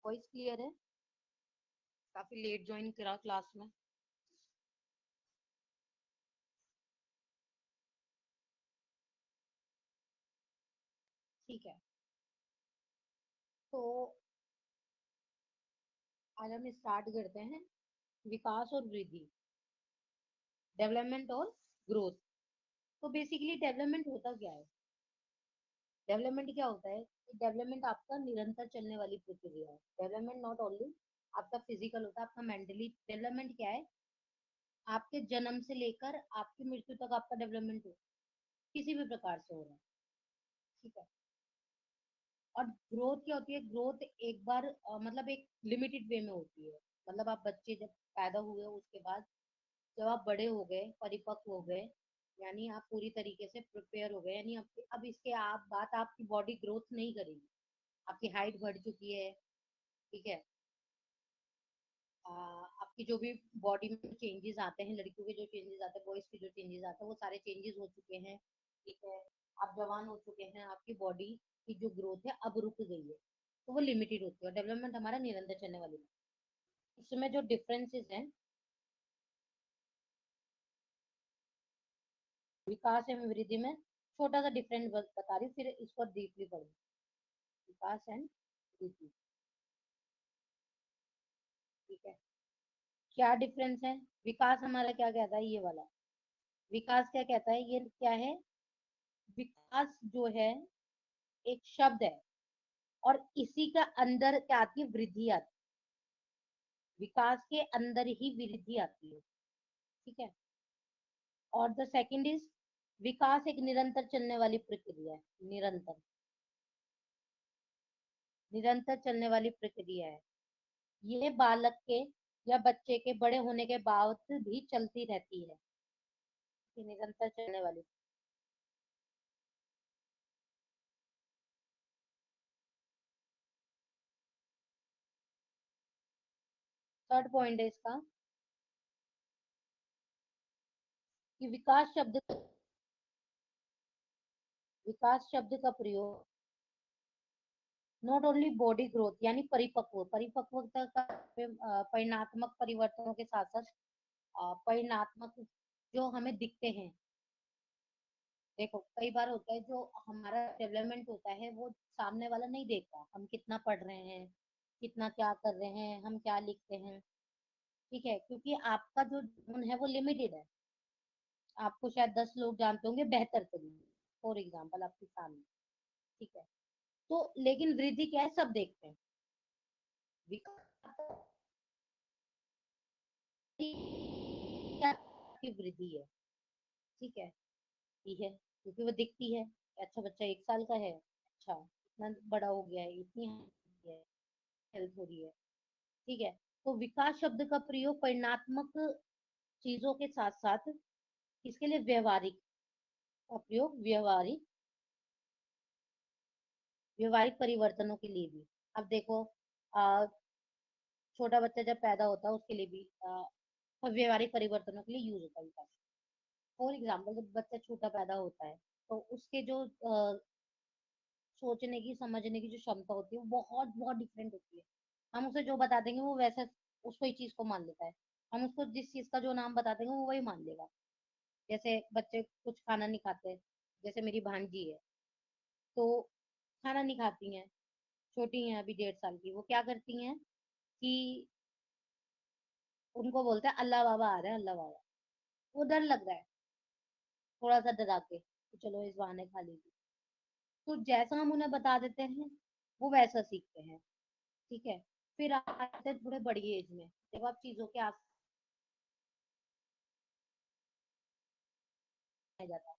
Voice clear है? काफी late join करा क्लास में। ठीक है। तो आज हम स्टार्ट करते हैं विकास और वृद्धि, डेवलपमेंट और ग्रोथ। तो बेसिकली डेवलपमेंट होता क्या है? डेवलपमेंट क्या होता है? डेवलपमेंट आपका निरंतर चलने वाली प्रक्रिया है। डेवलपमेंट नॉट ओनली आपका फिजिकल होता है, आपका मेंटली डेवलपमेंट क्या है? आपके जन्म से लेकर आपकी मृत्यु तक आपका डेवलपमेंट हो, किसी भी प्रकार से हो रहा है। ठीक है। और ग्रोथ क्या होती है? ग्रोथ एक बार मतलब एक लिमिटेड वे में होती है। मतलब आप बच्चे जब पैदा हुए उसके बाद जब आप बड़े हो गए, परिपक्व हो गए, यानी आप पूरी तरीके से प्रिपेयर हो गए, यानी अब इसके आप बात, आपकी बॉडी ग्रोथ नहीं करेगी, आपकी हाइट बढ़ चुकी है। ठीक है। आपकी जो भी बॉडी में चेंजेस आते हैं, लड़कियों के जो चेंजेस आते हैं, बॉयज के जो चेंजेस आते हैं, वो सारे चेंजेस हो चुके हैं। ठीक है। आप जवान हो चुके हैं, आपकी बॉडी की जो ग्रोथ है अब रुक गई है, तो वो लिमिटेड होती है। डेवलपमेंट हमारा निरंतर चलने वाली है। इसमें जो डिफरेंसेस हैं, विकास एवं वृद्धि में छोटा सा डिफरेंस बता रही हूँ, फिर इसको डीपली पढ़ूँ। विकास एंड वृद्धि। ठीक है। क्या डिफरेंस है? विकास हमारा क्या कहता है? ये वाला विकास क्या कहता है? ये क्या है? विकास जो है एक शब्द है, और इसी का अंदर क्या आती है? वृद्धि आती है। विकास के अंदर ही वृद्धि आती है। ठीक है। और द सेकंड इज, विकास एक निरंतर चलने वाली प्रक्रिया है। निरंतर, निरंतर चलने वाली प्रक्रिया है। ये बालक के या बच्चे के बड़े होने के बाद भी चलती रहती है। ये निरंतर चलने वाली। थर्ड पॉइंट है इसका कि विकास शब्द का प्रयोग नॉट ओनली बॉडी ग्रोथ यानी परिपक्वता का परिणात्मक परिवर्तनों के साथ साथ परिणात्मक जो हमें दिखते हैं। देखो, कई बार होता है जो हमारा डेवलपमेंट होता है वो सामने वाला नहीं देखता, हम कितना पढ़ रहे हैं, कितना क्या कर रहे हैं, हम क्या लिखते हैं। ठीक है, क्योंकि आपका जो जोन है वो लिमिटेड है। आपको शायद 10 लोग जानते होंगे बेहतर तरीके, फॉर एग्जाम्पल आपके सामने। ठीक है। तो लेकिन वृद्धि क्या है? सब देखते हैं। विकास की वृद्धि है। ठीक है। ये है क्योंकि वो दिखती है कि अच्छा बच्चा 1 साल का है, अच्छा इतना बड़ा हो गया है, इतनी हेल्थ हो रही है। ठीक है। तो विकास शब्द का प्रयोग परिणात्मक चीजों के साथ साथ इसके लिए व्यवहारिक का प्रयोग व्यवहारिक परिवर्तनों के लिए भी। अब देखो, आ, छोटा बच्चा जब पैदा होता है उसके लिए भी व्यवहारिक परिवर्तनों के लिए यूज होता है विकास। फॉर एग्जाम्पल, जब बच्चा छोटा पैदा होता है तो उसके जो सोचने की समझने की जो क्षमता होती है वो बहुत बहुत डिफरेंट होती है। हम उसे जो बता देंगे वो वैसा उसको ही चीज को मान लेता है। हम उसको जिस चीज का जो नाम बता देंगे वो वही मान लेगा। जैसे बच्चे कुछ खाना नहीं खाते, जैसे मेरी भांजी है, तो खाना नहीं खाती हैं, छोटी हैं अभी 1.5 साल की, वो क्या करती हैं कि उनको बोलते हैं अल्लाह बाबा आ रहा है, अल्लाह बाबा। वो डर लग रहा है, थोड़ा सा डरा के तो चलो इस बहाने खा लीजिए। तो जैसा हम उन्हें बता देते हैं वो वैसा सीखते हैं। ठीक है। फिर आते हैं थोड़े बड़ी एज में, जब आप चीजों के आस पास जाता है,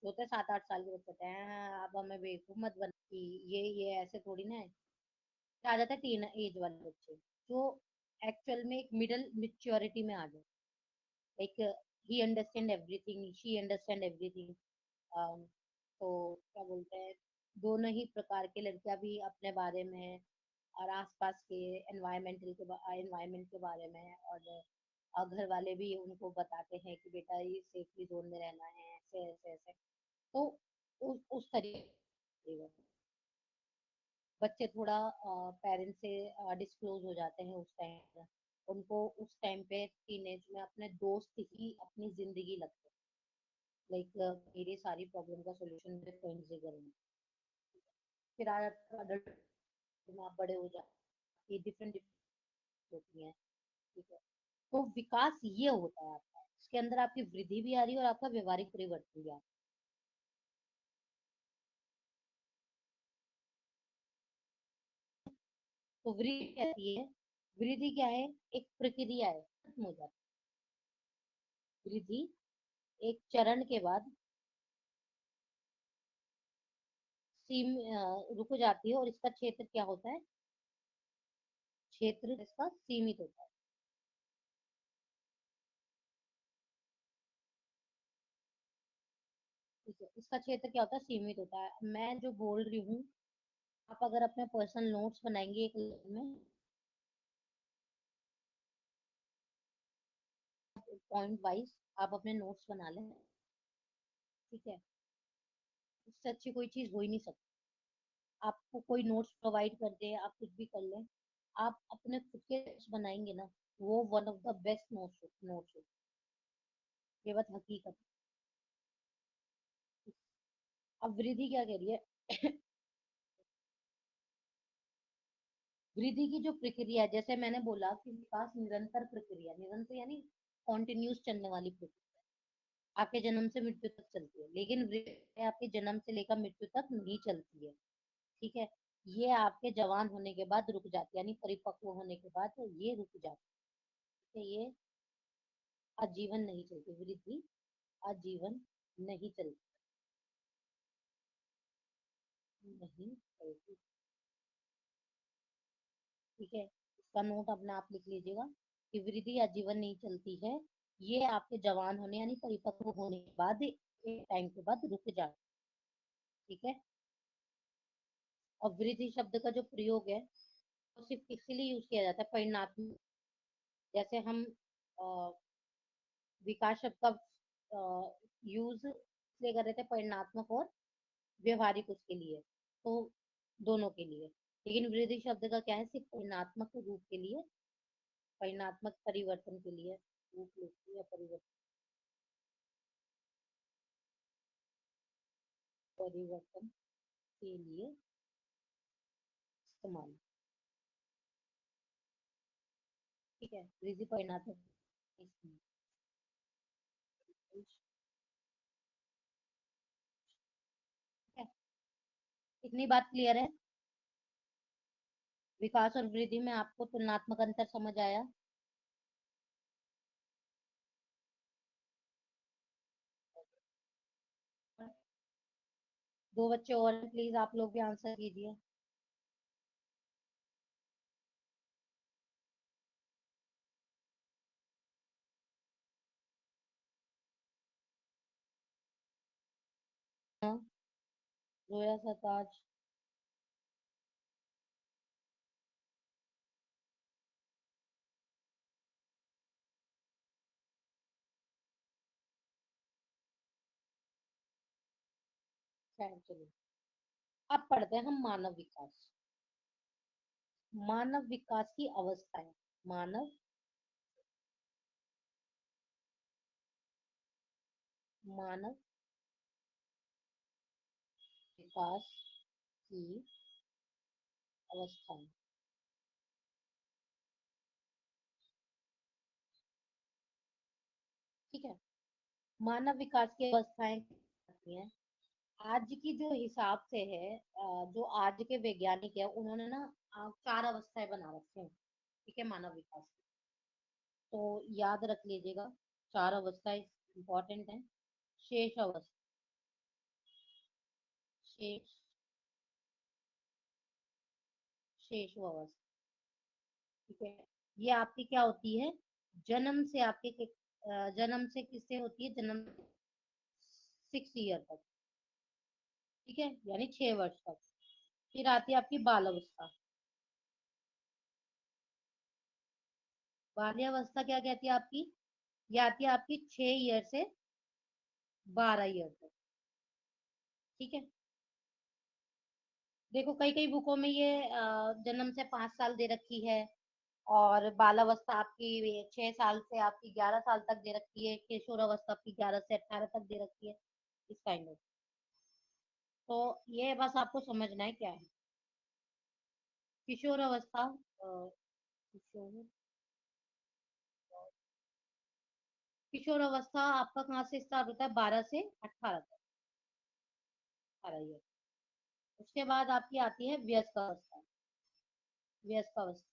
जो होते हैं 7-8 साल के बच्चे होते हैं, "हाँ, अब हमें बेवकूफ मत बना कि ये ऐसे थोड़ी ना है।" फिर आ जाते हैं टीन एज वाले बच्चे, जो एक्चुअल में एक मिडिल मेच्योरिटी में आ गए। Like he understand everything, she understand everything. तो क्या बोलते हैं, दोनों ही प्रकार के लड़कियां भी अपने बारे में और आसपास के एनवायरमेंट के बारे में, और घर वाले भी उनको बताते हैं कि बेटा ये सेफली जोन में रहना है, ऐसे ऐसे ऐसे। तो उस तरीके बच्चे थोड़ा पेरेंट्स से डिस्क्लोज हो जाते हैं उस टाइम पे। उनको उस टाइम पे टीनेज में अपने दोस्त ही अपनी जिंदगी लगते हैं। लाइक मेरी सारी प्रॉब्लम का सोल्यूशन मेरे फ्रेंड्स ही करेंगे। फिर आ जाता है adult में, आप बड़े हो जाते, ये डिफरेंट होती हैं। ठीक है। तो विकास ये होता है आपका, इसके अंदर आपकी वृद्धि भी आ रही है और आपका व्यवहारिक परिवर्तन भी आ रहा है। तो वृद्धि कहती है, वृद्धि क्या है? एक प्रक्रिया है, खत्म हो जाती है वृद्धि। एक चरण के बाद रुक जाती है, और इसका क्षेत्र क्या होता है? क्षेत्र इसका सीमित होता है। ठीक है, इसका क्षेत्र क्या होता है? सीमित होता है। मैं जो बोल रही हूँ, आप अगर अपने पर्सनल नोट्स बनाएंगे एक लाइन में, पॉइंट वाइज आप अपने नोट्स बना लें। ठीक है। उससे अच्छी कोई चीज हो ही नहीं सकती। आपको कोई नोट्स प्रोवाइड कर दे, आप कुछ भी कर लें, आप अपने खुद के notes बनाएंगे ना, वो one of the best notes हो। ये बात हकीकत है। अब वृद्धि क्या कह रही है? वृद्धि की जो प्रक्रिया है, जैसे मैंने बोला कि विकास निरंतर प्रक्रिया, निरंतर यानी कॉन्टिन्यूस चलने वाली प्रक्रिया, आपके जन्म से मृत्यु तक चलती है। लेकिन वृद्धि आपके जन्म से लेकर मृत्यु तक नहीं चलती है। ठीक है। ये आपके जवान होने के बाद रुक जाती है, यानी परिपक्व होने के बाद ये रुक जाती है। ये आजीवन नहीं चलती वृद्धि, आजीवन नहीं चलती, नहीं चलती। ठीक है। इसका नोट अपने आप लिख लीजिएगा कि वृद्धि आजीवन नहीं चलती है। ये आपके जवान होने यानी परिपक्व होने के बाद एक टाइम के बाद रुक जाती। ठीक है। और वृद्धि शब्द का जो प्रयोग है, वो सिर्फ इसीलिए यूज किया जाता है परिणात्मक। जैसे हम विकास शब्द का यूज इसलिए कर रहे थे परिणात्मक और व्यवहारिक उसके लिए, तो दोनों के लिए। लेकिन वृद्धि शब्द का क्या है? सिर्फ परिणात्मक रूप के लिए, परिणात्मक परिवर्तन के लिए, रूप या परिवर्तन, परिवर्तन के लिए इस्तेमाल। ठीक है। वृद्धि परिणात्मक इस्तेमाल। ठीक है। इतनी बात क्लियर है? विकास और वृद्धि में आपको तुलनात्मक अंतर समझ आया? दो बच्चे और प्लीज आप लोग भी आंसर कीजिए। हाँ, जोया सरताज। खैर चलिए, अब पढ़ते हैं हम मानव विकास। मानव विकास की अवस्था है, मानव मानव विकास की अवस्थाएं। ठीक है। मानव विकास की अवस्थाएं होती हैं। आज की जो हिसाब से है, जो आज के वैज्ञानिक है, उन्होंने ना चार अवस्थाएं बना रखी हैं। ठीक है, मानव विकास की। तो याद रख लीजिएगा, चार अवस्थाएं इंपॉर्टेंट है। शेष अवस्था, शेष शेष अवस्था। ठीक है। ये आपकी क्या होती है? जन्म से आपके जन्म से किससे होती है? जन्म 6 ईयर तक। ठीक है, यानी 6 वर्ष तक। फिर आती है आपकी बाल अवस्था। बाल्यावस्था क्या कहती है आपकी? ये आती है आपकी 6 ईयर से 12 ईयर तक। ठीक है। देखो कई कई बुकों में ये जन्म से 5 साल दे रखी है, और बाल अवस्था आपकी 6 साल से आपकी 11 साल तक दे रखी है, किशोर अवस्था आपकी 11 से 18 तक दे रखी है, इस काइंड ऑफ। तो ये बस आपको समझना है क्या है किशोर अवस्था। किशोर किशोर अवस्था आपका कहाँ से स्टार्ट होता है? 12 से 18 तक, 18 ईयर। उसके बाद आपकी आती है वयस्क अवस्था। वयस्क अवस्था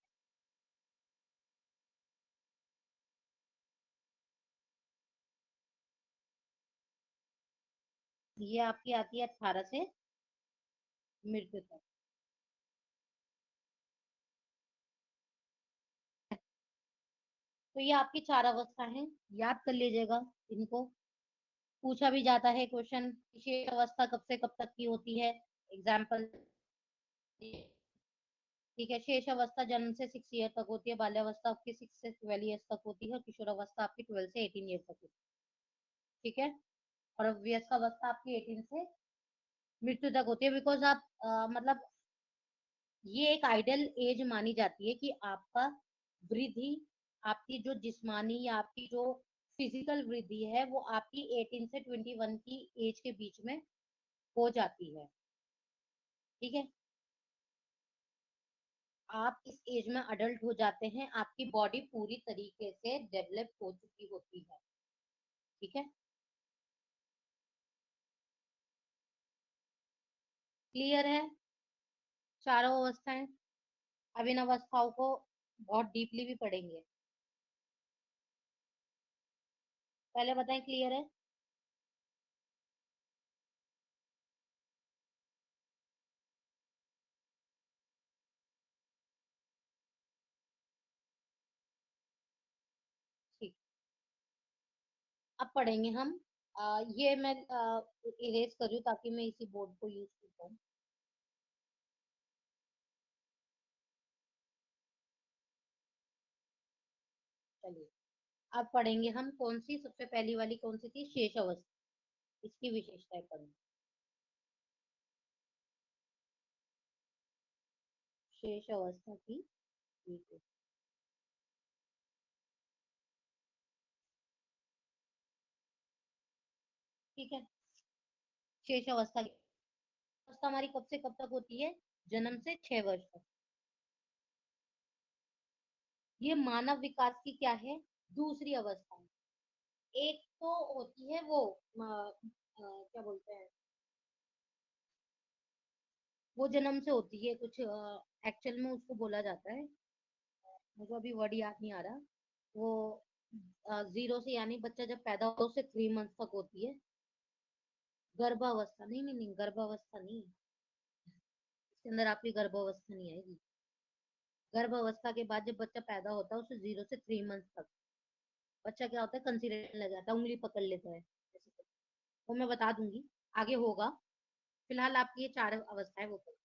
ये आपकी आती है 18 से मृत्यु तक। तो ये आपकी 4 अवस्था है, याद कर लीजिएगा इनको। पूछा भी जाता है क्वेश्चन, शेष अवस्था कब से कब तक की होती है? एग्जाम्पल, ठीक है, शेष अवस्था जन्म से 6 ईयर तक होती है, बाल्यावस्था आपकी 6 से 12 ईयर्स तक होती है, और किशोर अवस्था आपकी 12 से 18 ईयर तक होती है। ठीक है। और वयस्क अवस्था आपकी 18 से मृत्यु तक होती है, बिकॉज आप मतलब ये एक आइडियल एज मानी जाती है कि आपका वृद्धि, आपकी जो जिस्मानी या आपकी जो फिजिकल वृद्धि है वो आपकी 18 से 21 की एज के बीच में हो जाती है। ठीक है। आप इस एज में अडल्ट हो जाते हैं, आपकी बॉडी पूरी तरीके से डेवलप हो चुकी होती है। ठीक है। क्लियर है? चारों अवस्थाएं। अब इन अवस्थाओं को बहुत डीपली भी पढ़ेंगे। पहले बताएं, क्लियर है? ठीक। अब पढ़ेंगे हम। ये मैं इरेज कर रही हूँ ताकि मैं इसी बोर्ड को यूज कर पाऊँ। चलिए, अब पढ़ेंगे हम कौन सी, सबसे पहली वाली कौन सी थी? शेष अवस्था। इसकी विशेषताएं पढ़ेंगे। शेष अवस्था की। ठीक है। ठीक है। शेष अवस्था की अवस्था हमारी कब से कब तक होती है? जन्म से 6 वर्ष तक। ये मानव विकास की क्या है? दूसरी अवस्था है। एक तो होती है वो क्या बोलते हैं, वो जन्म से होती है कुछ, एक्चुअल में उसको बोला जाता है, मुझे अभी वर्ड याद नहीं आ रहा। वो 0 से, यानी बच्चा जब पैदा होता है उससे 3 मंथ तक होती है। गर्भावस्था नहीं, नहीं, नहीं, गर्भावस्था नहीं। इसके अंदर आपकी गर्भावस्था नहीं आएगी। गर्भावस्था के बाद जब बच्चा पैदा होता है उससे 0 से 3 मंथ तक बच्चा क्या होता है, कंसीडर लग जाता है, उंगली पकड़ लेता है ऐसे करके। वो मैं बता दूंगी, आगे होगा। फिलहाल आपकी ये 4 अवस्थाएं वो करो।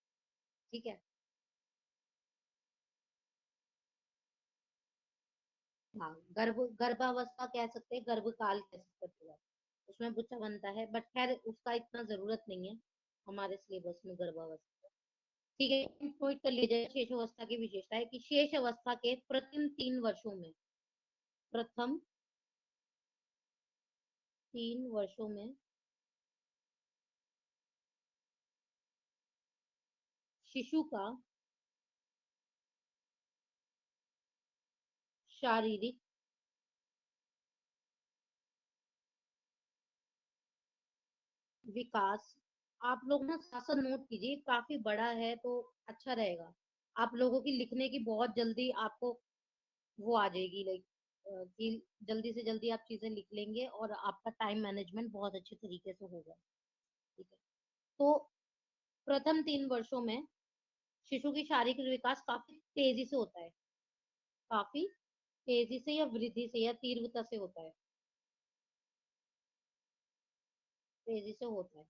ठीक है। हाँ, गर्भावस्था कह सकते हैं, गर्भकाल कह सकते हैं पूरा। उसमें बच्चा बनता है, बट खैर उसका इतना जरूरत नहीं है हमारे सिलेबस में गर्भावस्था। ठीक है, नोट कर लीजिए शेष अवस्था की विशेषता है कि शेष अवस्था के प्रथम 3 वर्षों में, प्रथम 3 वर्षों में शिशु का शारीरिक विकास, आप लोग ना साथ साथ नोट कीजिए, काफी बड़ा है तो अच्छा रहेगा। आप लोगों की लिखने की बहुत जल्दी आपको वो आ जाएगी, लाइक कि जल्दी से जल्दी आप चीजें लिख लेंगे और आपका टाइम मैनेजमेंट बहुत अच्छे तरीके से होगा। ठीक है। तो प्रथम 3 वर्षों में शिशु की शारीरिक विकास काफी तेजी से होता है, काफी तेजी से या वृद्धि से या तीव्रता से होता है, तेजी से होता है।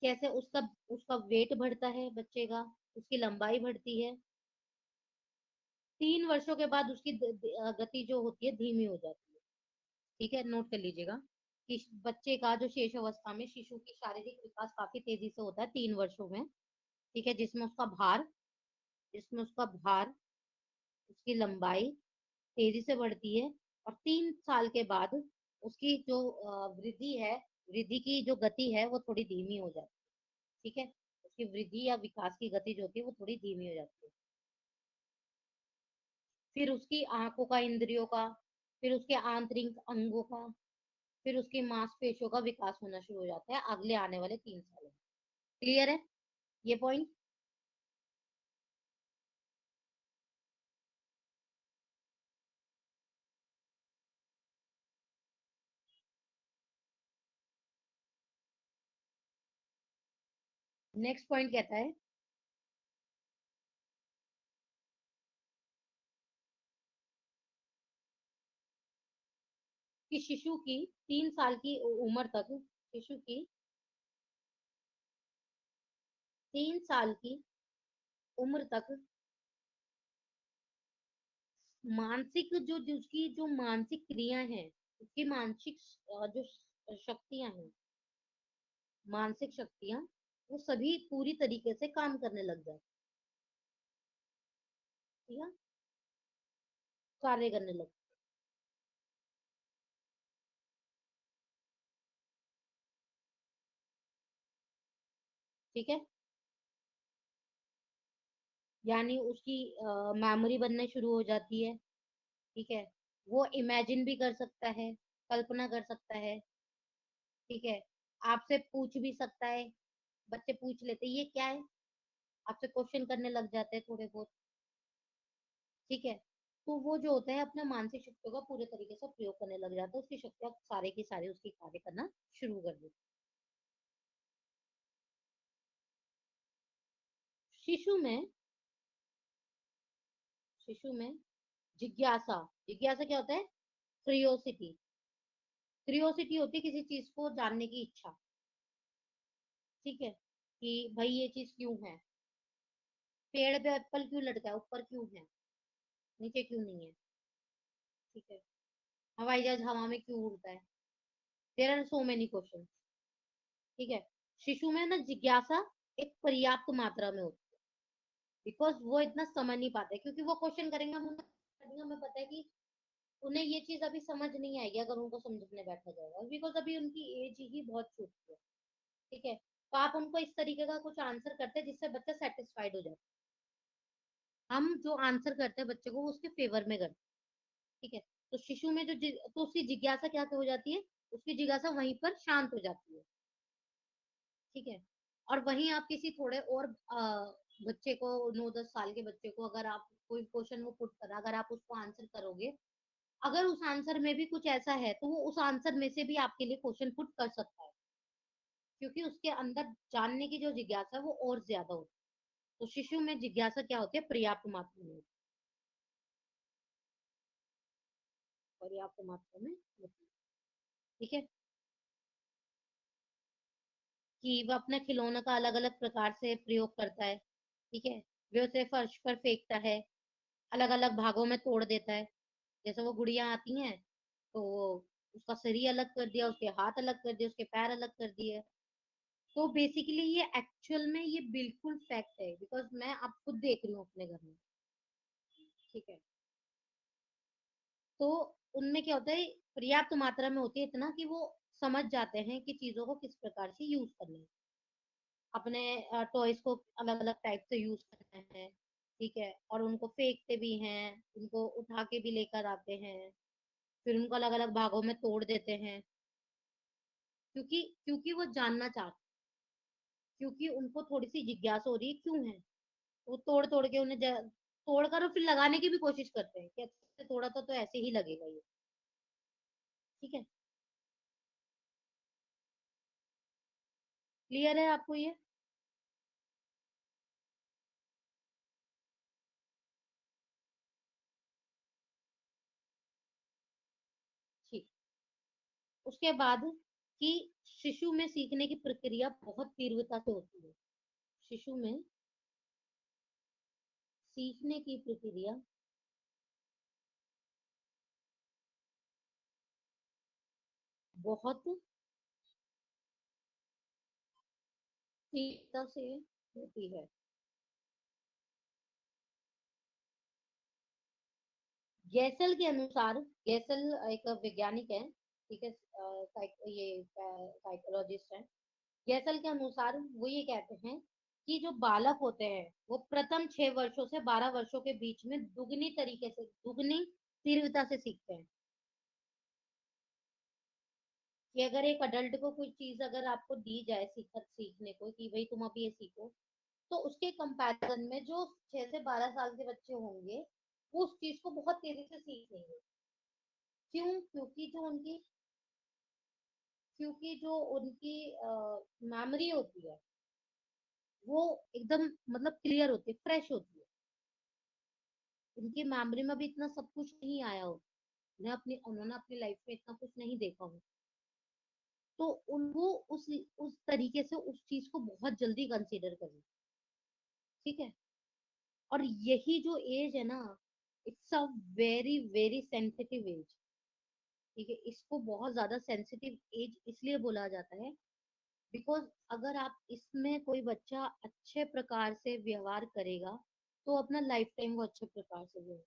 कैसे? उसका उसका वेट बढ़ता है बच्चे का, उसकी लंबाई बढ़ती है। 3 वर्षों के बाद उसकी गति जो होती है धीमी हो जाती है। ठीक है, नोट कर लीजिएगा कि बच्चे का जो शेष अवस्था में शिशु की शारीरिक विकास काफी तेजी से होता है 3 वर्षों में। ठीक है, जिसमें उसका भार, उसकी लंबाई तेजी से बढ़ती है, और 3 साल के बाद उसकी जो वृद्धि है, वृद्धि की जो गति है वो थोड़ी धीमी हो जाती है। ठीक है, उसकी वृद्धि या विकास की गति जो होती है वो थोड़ी धीमी हो जाती है। फिर उसकी आंखों का, इंद्रियों का, फिर उसके आंतरिक अंगों का, फिर उसकी मांसपेशियों का विकास होना शुरू हो जाता है अगले आने वाले 3 सालों में। क्लियर है ये पॉइंट? नेक्स्ट पॉइंट कहता है कि शिशु की 3 साल की उम्र तक, शिशु की 3 साल की उम्र तक मानसिक जो उसकी जो मानसिक क्रिया है, उसकी मानसिक जो शक्तियां हैं, मानसिक शक्तियां, वो सभी पूरी तरीके से काम करने लग जाती है, कार्य करने लग। ठीक है, यानी उसकी मेमोरी बनने शुरू हो जाती है। ठीक है, वो इमेजिन भी कर सकता है, कल्पना कर सकता है। ठीक है, आपसे पूछ भी सकता है, बच्चे पूछ लेते हैं, ये क्या है, आपसे क्वेश्चन करने लग जाते हैं थोड़े बहुत। ठीक है, तो वो जो होता है अपना मानसिक शक्तियों का पूरे तरीके से प्रयोग करने लग जाता है, उसकी शक्तियां सारे की सारे उसकी कार्य करना शुरू कर देती है। शिशु में जिज्ञासा, जिज्ञासा क्या होता है? क्रियोसिटी, क्रियोसिटी होती है किसी चीज को जानने की इच्छा। ठीक है, कि भाई ये चीज क्यों है, पेड़ पे एप्पल क्यों लटका है, ऊपर क्यों है, नीचे क्यों नहीं है। ठीक है, हवाई जहाज हवा में क्यों उड़ता है, there are so many question. ठीक है, शिशु में ना जिज्ञासा एक पर्याप्त मात्रा में होती है, बिकॉज वो इतना समझ नहीं पाते, क्योंकि वो क्वेश्चन करेंगे, हमें पता है कि उन्हें ये चीज अभी समझ नहीं आएगी अगर उनको समझने बैठा जाएगा, बिकॉज अभी उनकी एज ही बहुत छोटी है। ठीक है, तो आप उनको इस तरीके का कुछ आंसर करते हैं जिससे बच्चा सेटिस्फाइड हो जाए। हम जो आंसर करते हैं बच्चे को वो उसके फेवर में करते हैं। ठीक है, तो शिशु में तो उसकी जिज्ञासा क्या हो जाती है, उसकी जिज्ञासा वहीं पर शांत हो जाती है। ठीक है, और वहीं आप किसी थोड़े और बच्चे को, 9-10 साल के बच्चे को, अगर आप कोई क्वेश्चन वो पुट करा, अगर आप उसको आंसर करोगे, अगर उस आंसर में भी कुछ ऐसा है तो वो उस आंसर में से भी आपके लिए क्वेश्चन पुट कर सकता है, क्योंकि उसके अंदर जानने की जो जिज्ञासा है वो और ज्यादा होती है। तो शिशु में जिज्ञासा क्या होती है? पर्याप्त मात्रा में, पर्याप्त मात्रा में होती है। ठीक है, कि वह अपने खिलौनों का अलग अलग प्रकार से प्रयोग करता है। ठीक है, वे उसे फर्श पर फेंकता है, अलग अलग भागों में तोड़ देता है। जैसे वो गुड़िया आती हैं, तो वो उसका शरीर अलग कर दिया, उसके हाथ अलग कर दिए, उसके पैर अलग कर दिए। तो बेसिकली ये एक्चुअल में ये बिल्कुल फैक्ट है, बिकॉज मैं आप खुद देख रही हूँ अपने घर में। ठीक है, तो उनमें क्या होता है, पर्याप्त मात्रा में होती है, इतना कि वो समझ जाते हैं कि चीजों को किस प्रकार से यूज करना है, अपने टॉयज को अलग अलग टाइप से यूज करना है। ठीक है, और उनको फेंकते भी हैं, उनको उठा के भी लेकर आते हैं, फिर उनको अलग अलग भागों में तोड़ देते हैं, क्योंकि क्योंकि वो जानना चाहते, क्योंकि उनको थोड़ी सी जिज्ञासा हो रही है क्यों है। वो तोड़ तोड़ के उन्हें तोड़ कर और फिर लगाने की भी कोशिश करते हैं कि ऐसे तोड़ा तो ऐसे ही लगेगा ये। ठीक है, क्लियर है आपको ये? ठीक, उसके बाद कि शिशु में सीखने की प्रक्रिया बहुत तीव्रता से होती है। शिशु में सीखने की प्रक्रिया बहुत तीव्रता से होती है। गैसल के अनुसार, गैसल एक वैज्ञानिक है, ठीक है, ये साइकोलॉजिस्ट है। गैसल के अनुसार वो ये कहते हैं कि जो बालक होते हैं वो प्रथम 6 वर्षों से 12 वर्षों के बीच में दुगनी तरीके से, दुगनी तीव्रता से सीखते हैं। कि अगर एक अडल्ट को कोई चीज अगर आपको दी जाए सीखने को, कि भाई तुम अभी ये सीखो, तो उसके कंपैरिजन में जो 6 से 12 साल के बच्चे होंगे वो उस चीज को बहुत तेजी से सीख लेंगे। क्यों? क्योंकि जो उनकी मेमोरी होती है वो एकदम मतलब क्लियर होती है, फ्रेश होती है। उनकी मेमोरी में भी इतना सब कुछ नहीं आया हो, उन्होंने अपनी लाइफ में इतना कुछ नहीं देखा हो, तो उनको उस तरीके से उस चीज को बहुत जल्दी कंसीडर करें। ठीक है। और यही जो एज है ना, it's a very very sensitive age. ठीक है, इसको बहुत ज्यादा सेंसिटिव एज इसलिए बोला जाता है बिकॉज अगर आप इसमें कोई बच्चा अच्छे प्रकार से व्यवहार करेगा तो अपना लाइफ टाइम वो अच्छे प्रकार से व्यवहार,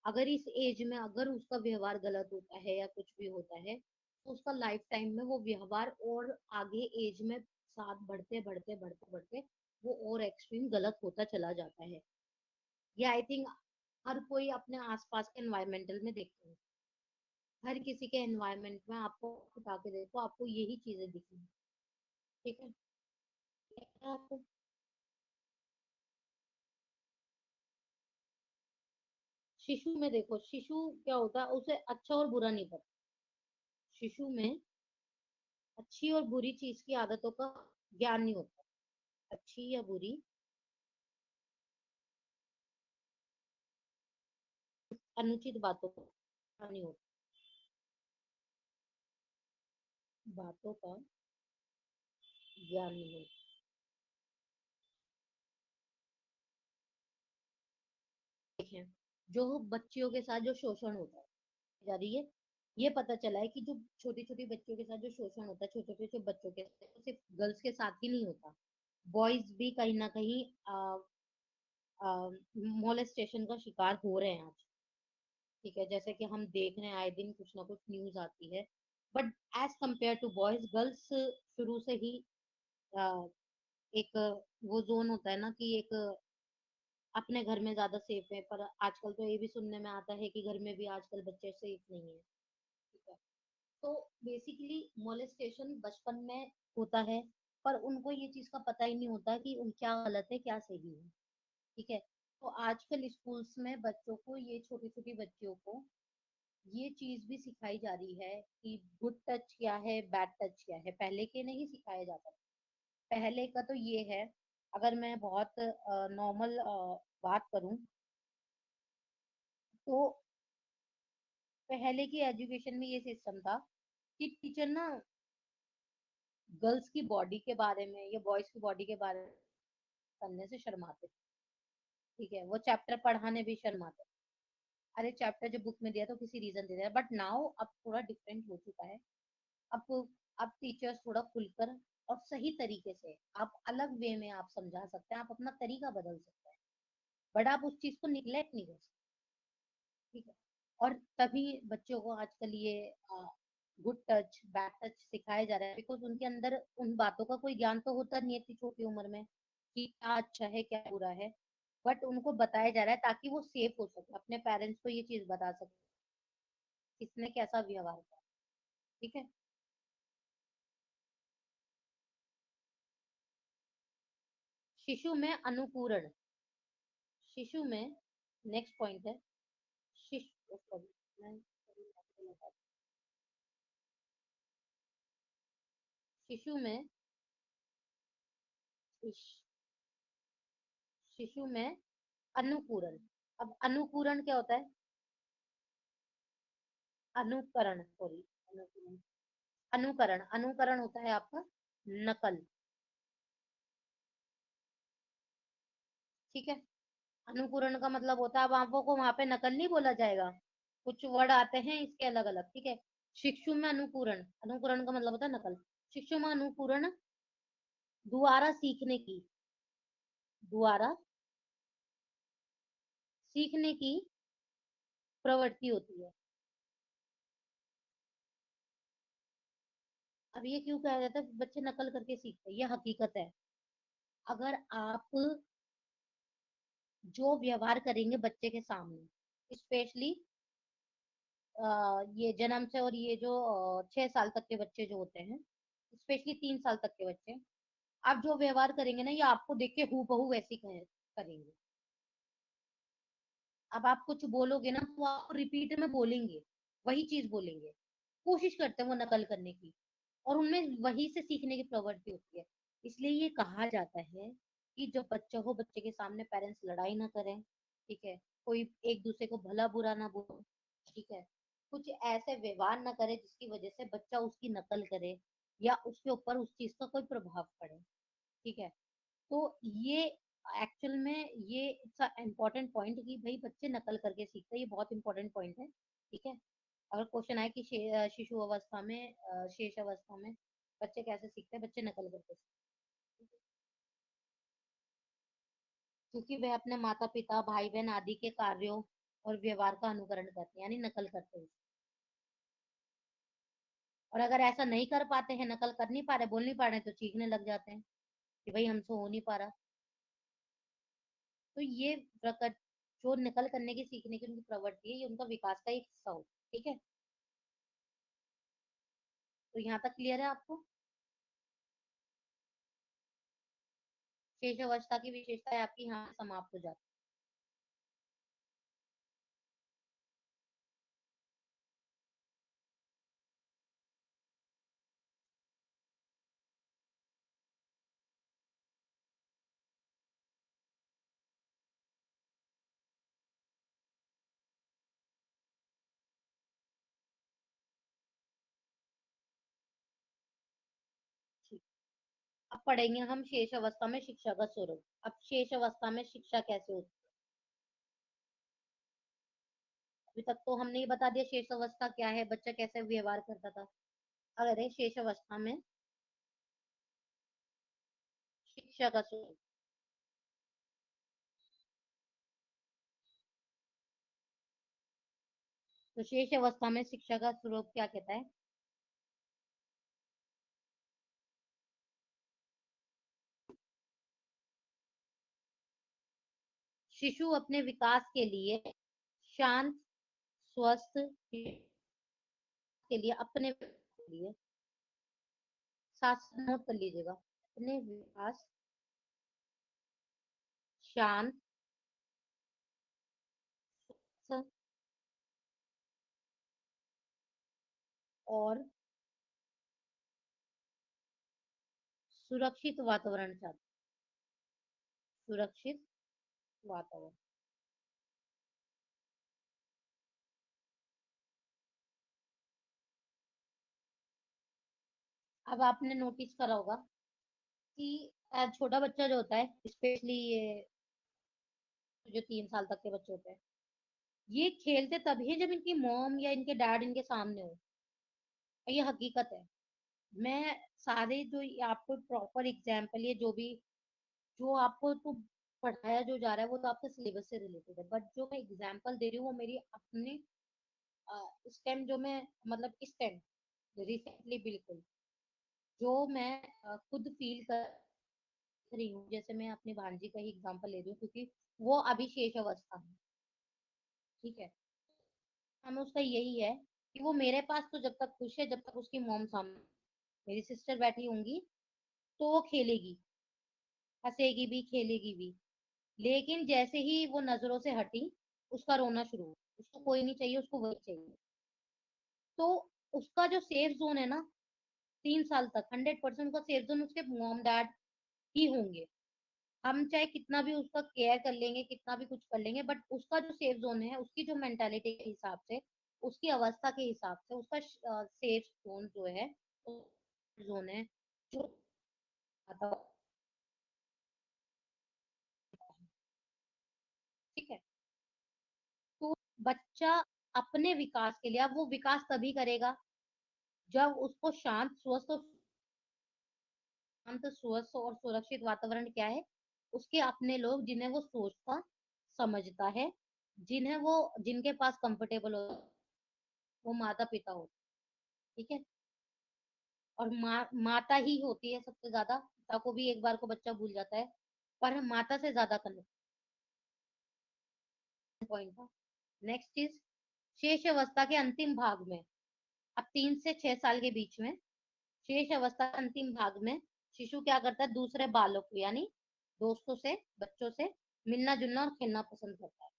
अगर इस एज में अगर उसका व्यवहार गलत होता है या कुछ भी होता है तो उसका लाइफ टाइम में वो व्यवहार और आगे एज में साथ बढ़ते बढ़ते बढ़ते बढ़ते वो और एक्सट्रीम गलत होता चला जाता है। ये आई थिंक हर कोई अपने आसपास के एनवायरमेंटल में देखते हैं। हर किसी के एनवायरमेंट में आपको उठा के देखो, आपको यही चीजें दिखेंगी। ठीक है। आपको शिशु में देखो, शिशु क्या होता है, उसे अच्छा और बुरा नहीं पता। शिशु में अच्छी और बुरी चीज की आदतों का ज्ञान नहीं होता। अच्छी या बुरी अनुचित बातों का ज्ञान नहीं होता। बातों का ज्ञान नहीं होता। देखें, जो बच्चियों के साथ जो शोषण होता है, जा रही है, ये पता चला है कि जो छोटी छोटी बच्चियों के साथ जो शोषण होता है, छोटे छोटे बच्चों के साथ, वो सिर्फ गर्ल्स के साथ ही नहीं होता, बॉयज भी कहीं ना कहीं मोलेस्टेशन का शिकार हो रहे हैं आज। ठीक है, जैसे कि हम देख रहे हैं आए दिन कुछ ना कुछ न्यूज आती है। But as compare to boys, girls शुरू से ही अ, एक वो जोन होता है ना कि एक अपने घर में ज्यादा सेफ है, पर आजकल तो ये भी सुनने में आता है कि घर में भी आजकल बच्चे सेफ नहीं है। ठीक है। तो बेसिकली मोलेस्टेशन बचपन में होता है, पर उनको ये चीज का पता ही नहीं होता कि क्या गलत है क्या सही है। ठीक है। तो आजकल स्कूल्स में बच्चों को, ये छोटी छोटी बच्चियों को ये चीज भी सिखाई जा रही है कि गुड टच क्या है, बैड टच क्या है। पहले के नहीं सिखाया जाता। पहले का तो ये है, अगर मैं बहुत नॉर्मल बात करूं तो पहले की एजुकेशन में ये सिस्टम था कि टीचर ना गर्ल्स की बॉडी के बारे में या बॉयज की बॉडी के बारे में करने से शर्माते थे। ठीक है, वो चैप्टर पढ़ाने भी शर्माते थे। अरे चैप्टर जब बुक में दिया तो किसी रीजन दे दिया, बट नाउ अब थोड़ा डिफरेंट हो चुका है। अब अब टीचर्स थोड़ा खुलकर और सही तरीके से, आप अलग वे में आप समझा सकते हैं, आप अपना तरीका बदल सकते हैं, बट आप उस चीज को निग्लेक्ट नहीं कर सकते। ठीक है। और तभी बच्चों को आजकल ये गुड टच बैड टच सिखाया जा रहा है, बिकॉज उनके अंदर उन बातों का कोई ज्ञान तो होता नहीं है इतनी छोटी उम्र में कि क्या अच्छा है क्या बुरा है। बट उनको बताया जा रहा है ताकि वो सेफ हो सके, अपने पेरेंट्स को ये चीज बता सके किसने कैसा व्यवहार किया। ठीक है। शिशु में अनुकूरण, शिशु में नेक्स्ट पॉइंट है शिशु sorry, शिशु में शिश- शिशु में अनुकूरण। अब अनुकूरण क्या होता है? अनुकरण सॉरी, अनुकूरण, अनुकरण, अनुकरण होता है आपका नकल। ठीक है। अनुकूरण का मतलब होता है, अब आपको वहां पे नकल नहीं बोला जाएगा, कुछ वर्ड आते हैं इसके अलग अलग। ठीक है। शिक्षु में अनुकूरण, अनुकूरण का मतलब होता है नकल। शिक्षु में अनुकूरण दोबारा सीखने की, दोबारा सीखने की प्रवृत्ति होती है। अब ये क्यों कहा जाता है बच्चे नकल करके सीखते हैं, ये हकीकत है। अगर आप जो व्यवहार करेंगे बच्चे के सामने, स्पेशली ये जन्म से, और ये जो 6 साल तक के बच्चे जो होते हैं, स्पेशली 3 साल तक के बच्चे, आप जो व्यवहार करेंगे ना, ये आपको देख के हूबहू वैसे ही करेंगे। अब आप कुछ बोलोगे ना, तो आप रिपीट में बोलेंगे, वही चीज बोलेंगे, कोशिश करते हैं वो नकल करने की, और उनमें वही से सीखने की प्रवृत्ति होती है। इसलिए ये कहा जाता है कि जब बच्चा हो, बच्चे के सामने पेरेंट्स लड़ाई ना करें, ठीक है, कोई एक दूसरे को भला बुरा ना बोले, ठीक है, कुछ ऐसे व्यवहार ना करे जिसकी वजह से बच्चा उसकी नकल करे या उसके ऊपर उस चीज का कोई प्रभाव पड़े, ठीक है। तो ये एक्चुअल में ये इम्पोर्टेंट पॉइंट कि भाई बच्चे नकल करके सीखते हैं, ये बहुत इंपॉर्टेंट पॉइंट है, ठीक है। अगर क्वेश्चन आए कि शिशु अवस्था में, शेष अवस्था में बच्चे कैसे सीखते हैं, बच्चे नकल करके सीखते हैं, क्योंकि वह अपने माता पिता, भाई बहन आदि के कार्यों और व्यवहार का अनुकरण करते हैं, यानी नकल करते हैं। और अगर ऐसा नहीं कर पाते हैं, नकल कर नहीं पा रहे, बोल नहीं पा रहे, तो चीखने लग जाते हैं कि भाई हमसे हो नहीं पा रहा। तो ये प्रकट जो नकल करने की, सीखने की उनकी प्रवृत्ति है, ये उनका विकास का एक हिस्सा हो, ठीक है। तो यहाँ तक क्लियर है आपको? शेष अवस्था की विशेषताएं आपकी यहाँ समाप्त हो जाती है। ठीक। अब पढ़ेंगे हम शेष अवस्था में शिक्षा का स्वरूप। अब शेष अवस्था में शिक्षा कैसे होती है? अभी तक तो हमने ये बता दिया शेष अवस्था क्या है, बच्चा कैसे व्यवहार करता था। अगर है शेष अवस्था में शिक्षा का स्वरूप, तो शेष अवस्था में शिक्षा का स्वरूप क्या कहता है? शिशु अपने विकास के लिए शांत, स्वस्थ के लिए, अपने के लिए, साथ साथ नोट कर लीजिएगा, अपने विकास, शांत, स्वस्थ और सुरक्षित वातावरण चाहते, सुरक्षित वातावरण। अब आपने नोटिस करा होगा कि छोटा बच्चा जो होता है, स्पेशली ये जो 3 साल तक के बच्चे होते हैं, ये खेलते तभी है जब इनकी मॉम या इनके डैड इनके सामने हो। और ये हकीकत है। मैं सारे जो ये आपको प्रॉपर एग्जाम्पल, ये जो भी जो आपको तो पढ़ाया जो जा रहा है वो तो आपके सिलेबस से रिलेटेड है, बट जो मैं एग्जाम्पल दे रही हूँ वो मेरी अपने इस टाइम जो मैं, मतलब इस टाइम रिसेंटली बिल्कुल जो मैं खुद फील कर रही हूँ, जैसे मैं अपनी भांजी का ही एग्जांपल ले रही हूँ क्योंकि वो अभी शेष अवस्था है, ठीक है। हमें उसका यही है कि वो मेरे पास तो जब तक खुश है, जब तक उसकी मॉम सामने, मेरी सिस्टर बैठी होंगी, तो वो खेलेगी, हंसेगी भी, खेलेगी भी। लेकिन जैसे ही वो नजरों से हटी, उसका रोना शुरू हुआ। उसको कोई नहीं चाहिए, उसको वही चाहिए। तो उसका जो सेफ जोन है ना, 3 साल तक 100% उसका सेफ जोन उसके मॉम डैड ही होंगे। हम चाहे कितना भी उसका केयर कर लेंगे, कितना भी कुछ कर लेंगे, बट उसका जो सेफ जोन है, उसकी जो मेंटालिटी के हिसाब से, उसकी अवस्था के हिसाब से, उसका सेफ जोन जो है, जोन है जो आता है, ठीक है। तो बच्चा अपने विकास के लिए, अब वो विकास तभी करेगा जब उसको शांत स्वस्थ और सुरक्षित वातावरण क्या है, उसके अपने लोग जिन्हें वो सोचता समझता है, जिन्हें वो जिनके पास कंफर्टेबल हो, वो माता पिता हो। ठीक है। और माता ही होती है सबसे ज्यादा, पिता को भी एक बार को बच्चा भूल जाता है, पर माता से ज्यादा कनेक्ट। पॉइंट था। नेक्स्ट चीज, शेष अवस्था के अंतिम भाग में, अब 3 से 6 साल के बीच में, शेष अवस्था के अंतिम भाग में शिशु क्या करता है, दूसरे बालों को यानी दोस्तों से, बच्चों से मिलना जुलना और खेलना पसंद करता है।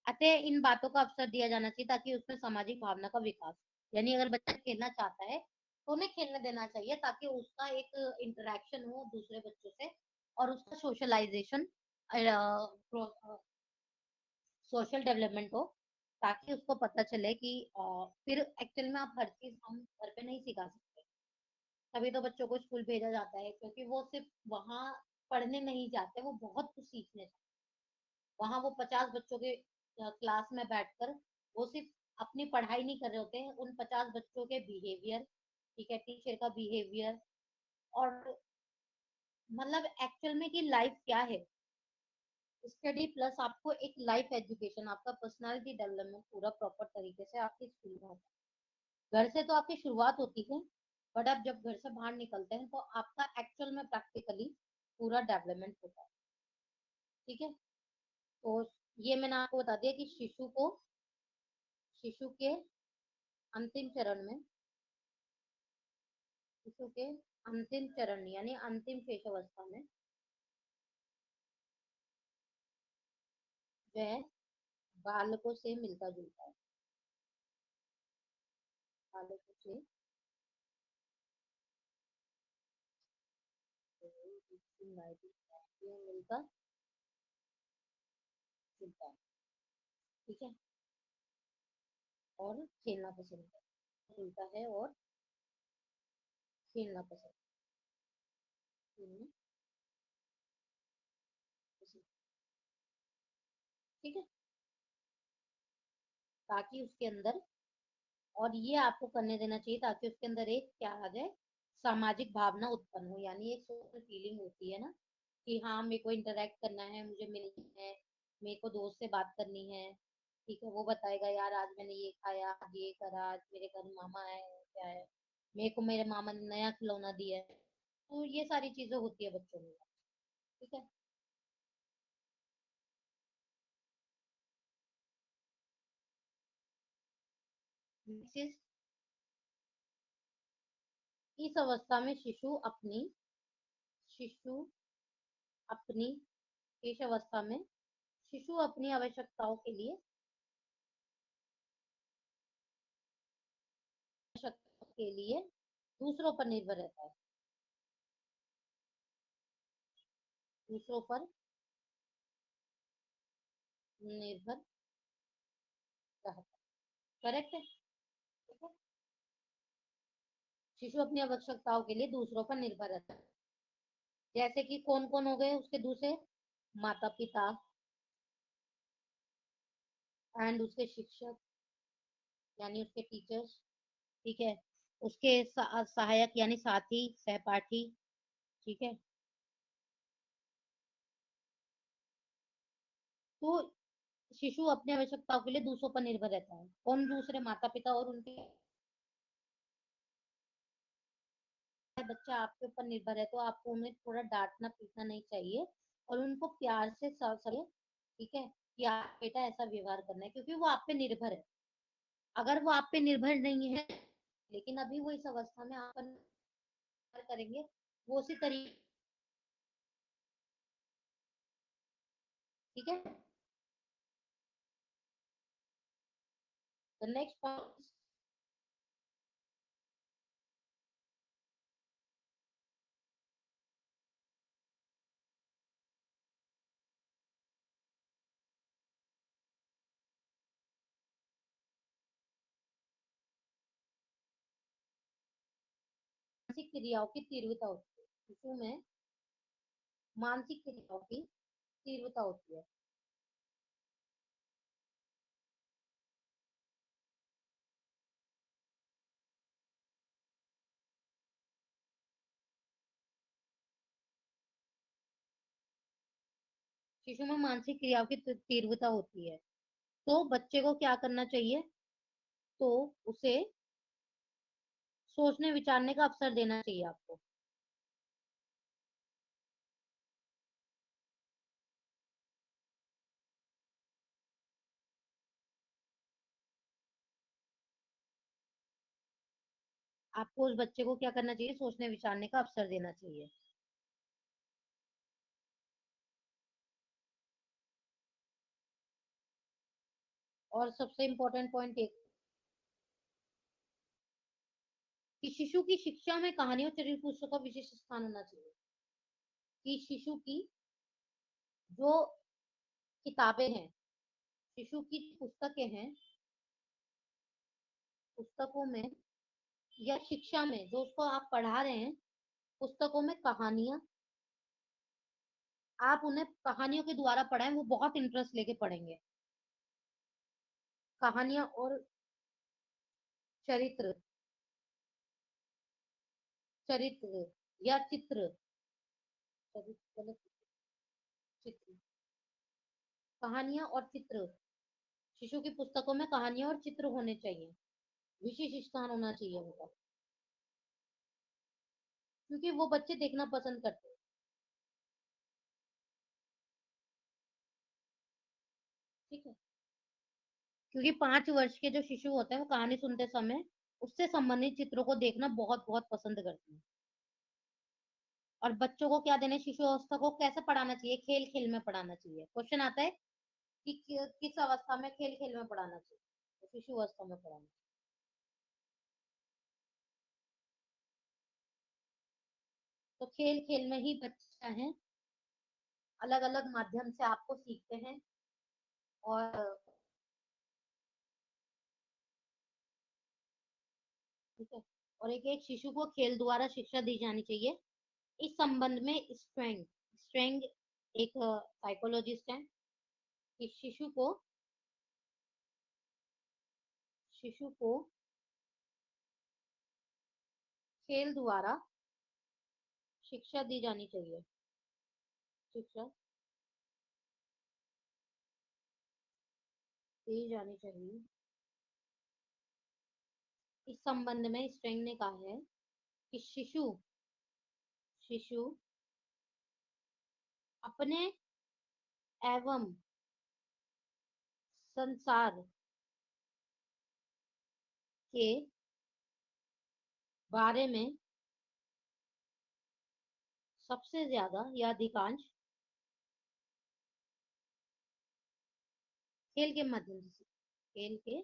अतः इन बातों का अवसर दिया जाना चाहिए ताकि उसमें सामाजिक भावना का विकास, यानी अगर बच्चा खेलना चाहता है तो उन्हें खेलने देना चाहिए ताकि उसका एक इंटरेक्शन हो दूसरे बच्चों से, और उसका सोशलाइजेशन, सोशल डेवलपमेंट हो, ताकि उसको पता चले कि फिर एक्चुअल में आप हर चीज हम घर पे नहीं सिखा सकते। तभी तो बच्चों को स्कूल भेजा जाता है, क्योंकि वो सिर्फ वहाँ पढ़ने नहीं जाते, वो बहुत कुछ सीखने जाते हैं। वहाँ वो 50 बच्चों के क्लास में बैठकर वो सिर्फ अपनी पढ़ाई नहीं कर रहे होते हैं, उन 50 बच्चों के बिहेवियर, ठीक है, टीचर का बिहेवियर, और मतलब एक्चुअल में कि लाइफ क्या है, स्टडी प्लस आपको एक लाइफ एजुकेशन, आपका पर्सनालिटी डेवलपमेंट पूरा प्रॉपर तरीके से आपके स्कूल में होता है। घर से तो आपकी शुरुआत होती है, बट आप जब घर से बाहर निकलते हैं तो आपका एक्चुअल में प्रैक्टिकली पूरा डेवलपमेंट होता है। ठीक है। तो ये मैंने आपको बता दिया कि शिशु के अंतिम चरण में, शिशु के अंतिम चरण यानी अंतिम शेष अवस्था में वह बालकों से मिलता जुलता है, बालकों से मिलता जुलता है। ठीक है। और खेलना पसंद जुलता है और खेलना पसंद, खेलना पसंद। ठीक है। ताकि उसके अंदर, और ये आपको करने देना चाहिए ताकि उसके अंदर एक क्या आ जाए, सामाजिक भावना उत्पन्न हो, यानी एक सोशल फीलिंग होती है ना, कि हाँ मेरे को इंटरेक्ट करना है, मुझे मिलना है, मेरे को दोस्त से बात करनी है। ठीक है, वो बताएगा यार आज मैंने ये खाया, आज ये करा, आज मेरे घर मामा है, क्या है, मेरे को मेरे मामा ने नया खिलौना दिया है। तो ये सारी चीजें होती है बच्चों में। ठीक है। नेक्स्ट इज, इस अवस्था में शिशु अपनी इस अवस्था में शिशु अपनी आवश्यकताओं के लिए, आवश्यकताओं के लिए दूसरों पर निर्भर रहता है, दूसरों पर निर्भर रहता है। करेक्ट है। ठीक है। शिशु अपनी आवश्यकताओं के लिए दूसरों पर निर्भर रहता है, जैसे कि कौन कौन हो गए उसके दूसरे, माता पिता एंड उसके शिक्षक, यानी उसके टीचर्स। ठीक है। उसके सहायक यानी साथी, सहपाठी। ठीक है। तो शिशु अपनी आवश्यकताओं के लिए दूसरों पर निर्भर रहता है, कौन, दूसरे, माता पिता और उनके। बच्चा आपके ऊपर निर्भर है तो आपको उन्हें थोड़ा डांटना पीटना नहीं चाहिए, और उनको प्यार से समझे। ठीक है, कि आप बेटा ऐसा व्यवहार करना है, क्योंकि वो आप पे निर्भर है। अगर वो आप पे निर्भर नहीं है, लेकिन अभी वो इस अवस्था में आप पर निर्भर करेंगे, वो उसी तरीके। ठीक है। द नेक्स्ट पॉइंट, मानसिक क्रियाओं की तीव्रता होती है शिशु में, मानसिक क्रियाओं की तीव्रता होती है। शिशु में मानसिक क्रियाओं की तीव्रता होती है। तो बच्चे को क्या करना चाहिए? तो उसे सोचने विचारने का अवसर देना चाहिए आपको। आपको उस बच्चे को क्या करना चाहिए? सोचने विचारने का अवसर देना चाहिए। और सबसे इम्पोर्टेंट पॉइंट एक, कि शिशु की शिक्षा में कहानी और चरित्र पुस्तकों का विशेष स्थान होना चाहिए। कि शिशु की जो किताबें हैं, शिशु की पुस्तकें हैं, पुस्तकों में या शिक्षा में जो उसको आप पढ़ा रहे हैं, पुस्तकों में कहानियां, आप उन्हें कहानियों के द्वारा पढ़ाएं, वो बहुत इंटरेस्ट लेके पढ़ेंगे। कहानियां और चरित्र, चरित्र या चित्र, चरित्र गलत, चित्र, कहानियां और चित्र, शिशु की पुस्तकों में कहानियां और चित्र होने चाहिए, विशेष स्थान होना चाहिए उनका, क्योंकि वो बच्चे देखना पसंद करते हैं। ठीक है, क्योंकि 5 वर्ष के जो शिशु होते हैं वो कहानी सुनते समय उससे संबंधित चित्रों को देखना बहुत बहुत पसंद करते हैं। और बच्चों को क्या देना, शिशु अवस्था को कैसे पढ़ाना चाहिए? खेल खेल में पढ़ाना चाहिए। क्वेश्चन आता है कि किस अवस्था में खेल खेल में पढ़ाना चाहिए? तो शिशु अवस्था में पढ़ाना चाहिए। तो खेल खेल में ही बच्चा है, अलग अलग माध्यम से आपको सीखते हैं। और ठीक है, और एक एक शिशु को खेल द्वारा शिक्षा दी जानी चाहिए। इस संबंध में स्ट्रेंग, स्ट्रेंग एक साइकोलॉजिस्ट है, कि शिशु को खेल द्वारा शिक्षा दी जानी चाहिए। शिक्षा दी जानी चाहिए। इस संबंध में स्ट्रेंग ने कहा है कि शिशु शिशु अपने एवं संसार के बारे में सबसे ज्यादा या अधिकांश खेल के माध्यम से, खेल के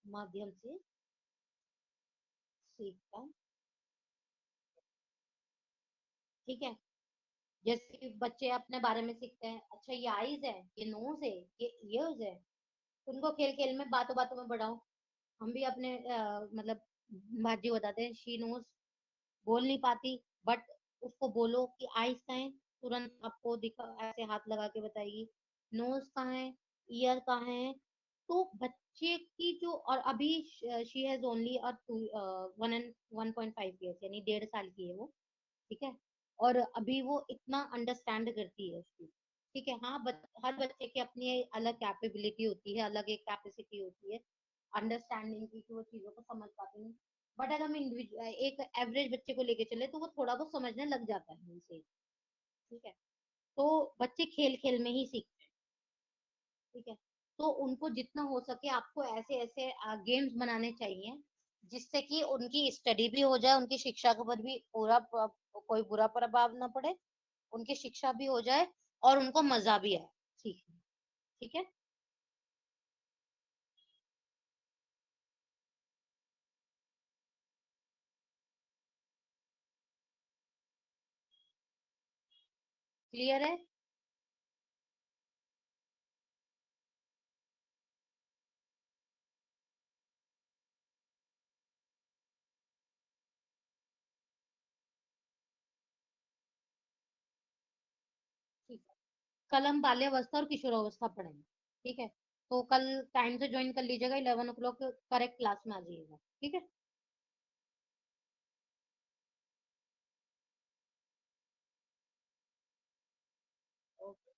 माध्यम से सीखता। ठीक है, जैसे कि बच्चे अपने बारे में सीखते हैं, अच्छा ये आईज है, ये नोज है, ये ईयर्स है, उनको खेल खेल में बातों बातों में बढ़ाओ। हम भी अपने मतलब बाजी बताते हैं, शी नोज, बोल नहीं पाती, बट उसको बोलो कि आईज कहाँ है, तुरंत आपको दिखा, ऐसे हाथ लगा के बताएगी। नोज कहाँ है, ईयर कहाँ है। तो बच्चे की जो, और अभी शी हैज ओनली 1.5 ईयर्स, यानी 1.5 साल की है वो। ठीक है, और अभी वो इतना अंडरस्टैंड करती है उसकी। ठीक है, हाँ, हर बच्चे की अपनी अलग कैपेबिलिटी होती है, अलग एक कैपेसिटी होती है अंडरस्टैंडिंग की, कि वो चीजों को समझ पाते हैं। बट अगर हम इंडिविजुअल एक एवरेज बच्चे को लेके चले तो वो थोड़ा बहुत समझने लग जाता है उनसे। ठीक है, तो बच्चे खेल खेल में ही सीखते हैं। ठीक है, तो उनको जितना हो सके आपको ऐसे ऐसे गेम्स बनाने चाहिए, जिससे कि उनकी स्टडी भी हो जाए, उनकी शिक्षा के ऊपर भी कोई बुरा प्रभाव ना पड़े, उनकी शिक्षा भी हो जाए और उनको मजा भी आए सीखने। ठीक है, क्लियर है? ठीक है, कल हम बाल्यावस्था और किशोरावस्था पढ़ेंगे। ठीक है, तो कल टाइम से ज्वाइन कर लीजिएगा, 11 o'clock करेक्ट क्लास में आ जाइएगा। ठीक है। ओके।